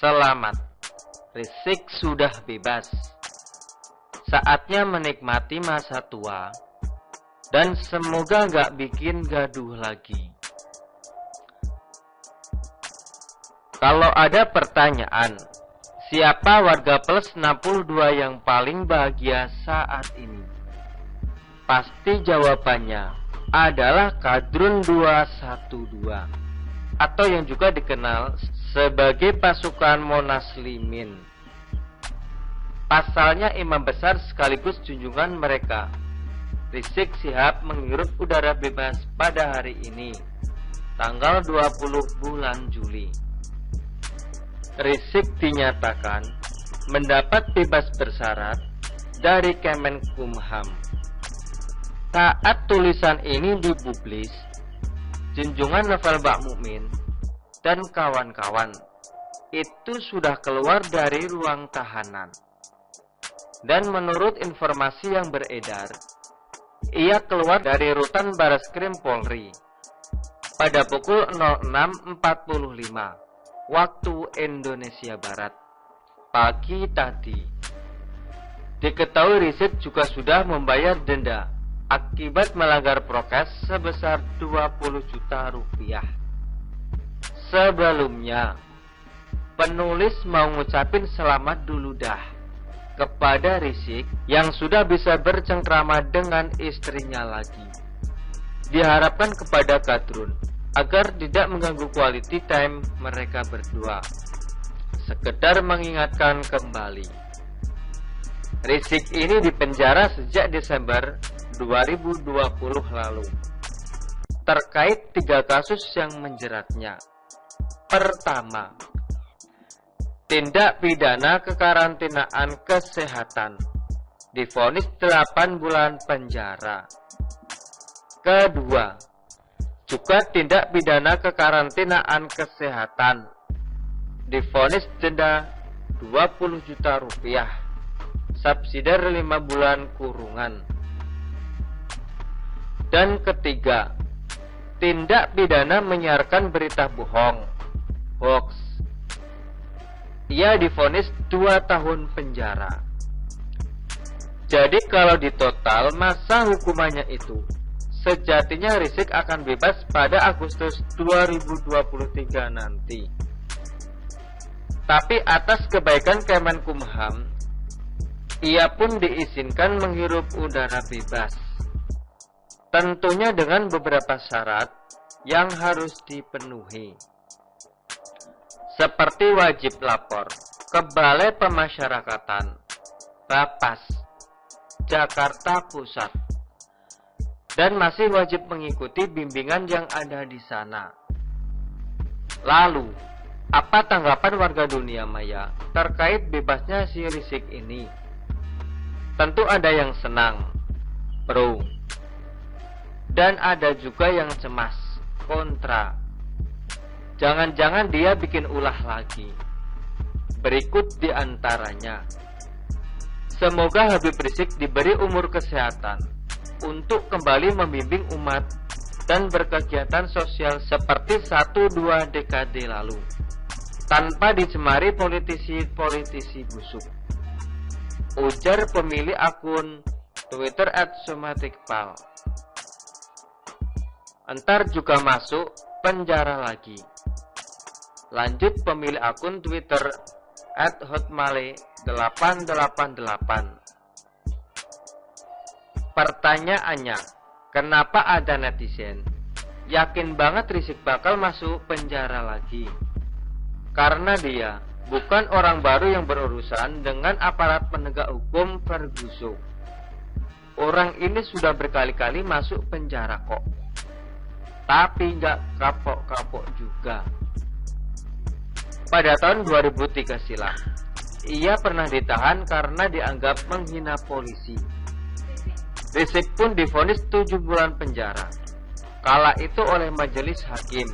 Selamat, Rizik sudah bebas. Saatnya menikmati masa tua, dan semoga gak bikin gaduh lagi. Kalau ada pertanyaan, siapa warga plus 62 yang paling bahagia saat ini? Pasti jawabannya adalah Kadrun 212, atau yang juga dikenal sebagai pasukan Monaslimin. Pasalnya imam besar sekaligus junjungan mereka, Rizik Syihab, menghirup udara bebas pada hari ini, tanggal 20 bulan Juli. Rizik dinyatakan mendapat bebas bersyarat dari Kemenkumham. Saat tulisan ini dipublis, junjungan Novel Bakmukmin dan kawan-kawan itu sudah keluar dari ruang tahanan. Dan menurut informasi yang beredar, ia keluar dari rutan Bareskrim Polri pada pukul 06.45 waktu Indonesia Barat pagi tadi. Diketahui Rizik juga sudah membayar denda akibat melanggar prokes sebesar 20 juta rupiah. Sebelumnya, penulis mau ngucapin selamat dulu dah kepada Rizik yang sudah bisa bercengkrama dengan istrinya lagi. Diharapkan kepada Kadrun agar tidak mengganggu quality time mereka berdua. Sekedar mengingatkan kembali, Rizik ini dipenjara sejak Desember 2020 lalu terkait 3 kasus yang menjeratnya. Pertama, tindak pidana kekarantinaan kesehatan, divonis 8 bulan penjara. Kedua, juga tindak pidana kekarantinaan kesehatan, divonis denda 20 juta rupiah, subsidiar 5 bulan kurungan. Dan ketiga, tindak pidana menyiarkan berita bohong, hoax. Ia divonis 2 tahun penjara. Jadi kalau ditotal masa hukumannya itu, sejatinya Rizik akan bebas pada Agustus 2023 nanti. Tapi atas kebaikan Kemenkumham, ia pun diizinkan menghirup udara bebas. Tentunya dengan beberapa syarat yang harus dipenuhi, seperti wajib lapor ke Balai Pemasyarakatan Lapas Jakarta Pusat, dan masih wajib mengikuti bimbingan yang ada di sana. Lalu, apa tanggapan warga dunia maya terkait bebasnya si Rizik ini? Tentu ada yang senang, pro, dan ada juga yang cemas, kontra. Jangan-jangan dia bikin ulah lagi. Berikut di antaranya. Semoga Habib Rizik diberi umur kesehatan untuk kembali membimbing umat dan berkegiatan sosial seperti 1-2 dekade lalu, tanpa dicemari politisi-politisi busuk. Ujar pemilik akun Twitter @somatikpal. Entar juga masuk penjara lagi. Lanjut pemilik akun Twitter @hotmale888. Pertanyaannya, kenapa ada netizen yakin banget Rizik bakal masuk penjara lagi? Karena dia bukan orang baru yang berurusan dengan aparat penegak hukum Ferguson. Orang ini sudah berkali-kali masuk penjara kok, tapi nggak kapok-kapok juga. Pada tahun 2003 silam, ia pernah ditahan karena dianggap menghina polisi. Rizik pun divonis 7 bulan penjara, kala itu oleh majelis hakim.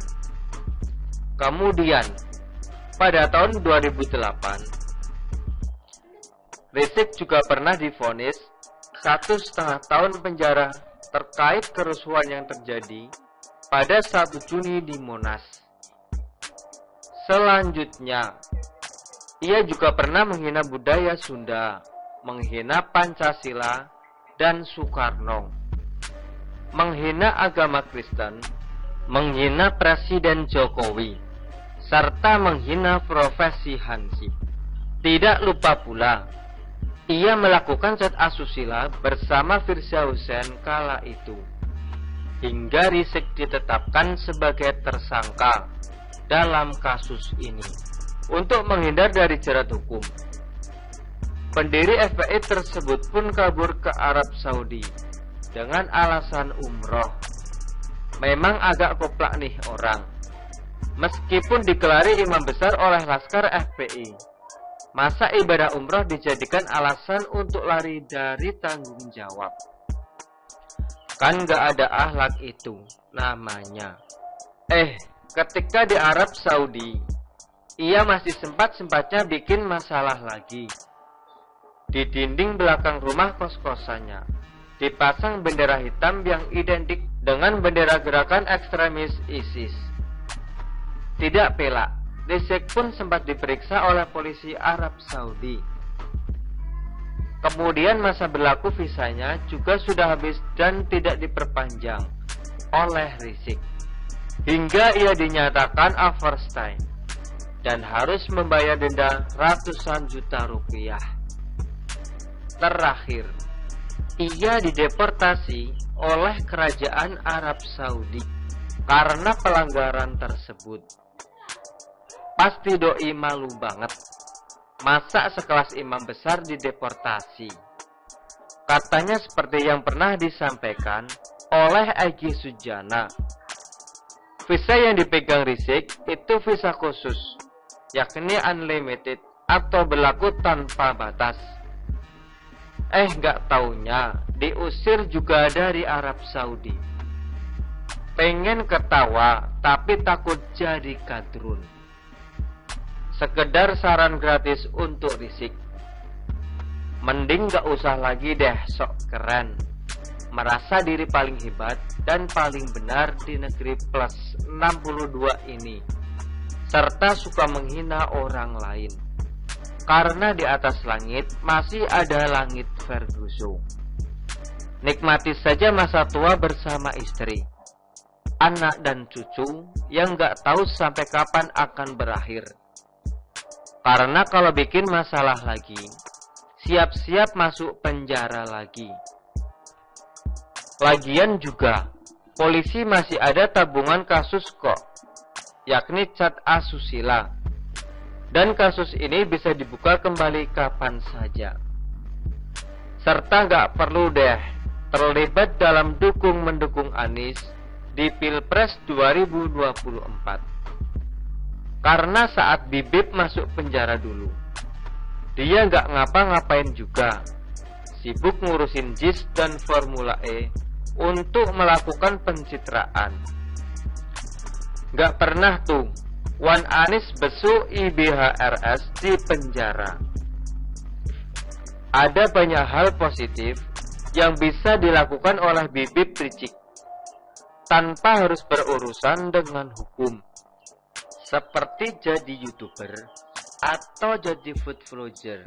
Kemudian, pada tahun 2008, Rizik juga pernah divonis 1,5 tahun penjara terkait kerusuhan yang terjadi pada 1 Juni di Monas. Selanjutnya, Ia juga pernah menghina budaya Sunda, menghina Pancasila dan Soekarno, menghina agama Kristen, menghina Presiden Jokowi, serta menghina profesi Hansip. Tidak lupa pula, ia melakukan zat asusila bersama Firza Husein kala itu, hingga Rizik ditetapkan sebagai tersangka dalam kasus ini. Untuk menghindar dari jerat hukum, pendiri FPI tersebut pun kabur ke Arab Saudi dengan alasan umroh. Memang agak koplak nih orang. Meskipun dikelari imam besar oleh Laskar FPI, masa ibadah umroh dijadikan alasan untuk lari dari tanggung jawab? Kan gak ada akhlak itu namanya. Ketika di Arab Saudi, ia masih sempat-sempatnya bikin masalah lagi. Di dinding belakang rumah kos-kosannya dipasang bendera hitam yang identik dengan bendera gerakan ekstremis ISIS. Tidak pelak, Rizik pun sempat diperiksa oleh polisi Arab Saudi. Kemudian masa berlaku visanya juga sudah habis dan tidak diperpanjang oleh Rizik, hingga ia dinyatakan overstay dan harus membayar denda ratusan juta rupiah. Terakhir, ia dideportasi oleh kerajaan Arab Saudi karena pelanggaran tersebut. Pasti doi malu banget. Masa sekelas imam besar dideportasi? Katanya seperti yang pernah disampaikan oleh Egy Sujana, visa yang dipegang Rizik itu visa khusus, yakni unlimited atau berlaku tanpa batas. Gak taunya diusir juga dari Arab Saudi. Pengen ketawa tapi takut jadi kadrun. Sekedar saran gratis untuk Rizik, mending gak usah lagi deh sok keren, merasa diri paling hebat dan paling benar di negeri plus 62 ini, serta suka menghina orang lain. Karena di atas langit masih ada langit Ferguson. Nikmati saja masa tua bersama istri, anak dan cucu yang gak tahu sampai kapan akan berakhir. Karena kalau bikin masalah lagi, siap-siap masuk penjara lagi. Lagian juga, polisi masih ada tabungan kasus kok, yakni cat asusila. Dan kasus ini bisa dibuka kembali kapan saja. Serta gak perlu deh terlibat dalam dukung-mendukung Anies di Pilpres 2024. Karena saat Bibip masuk penjara dulu, dia gak ngapa-ngapain juga, sibuk ngurusin JIS dan Formula E untuk melakukan pencitraan. Gak pernah tuh Wan Anies besu IBHRS di penjara. Ada banyak hal positif yang bisa dilakukan oleh Bibip Rizik tanpa harus berurusan dengan hukum, seperti jadi YouTuber atau jadi food vlogger.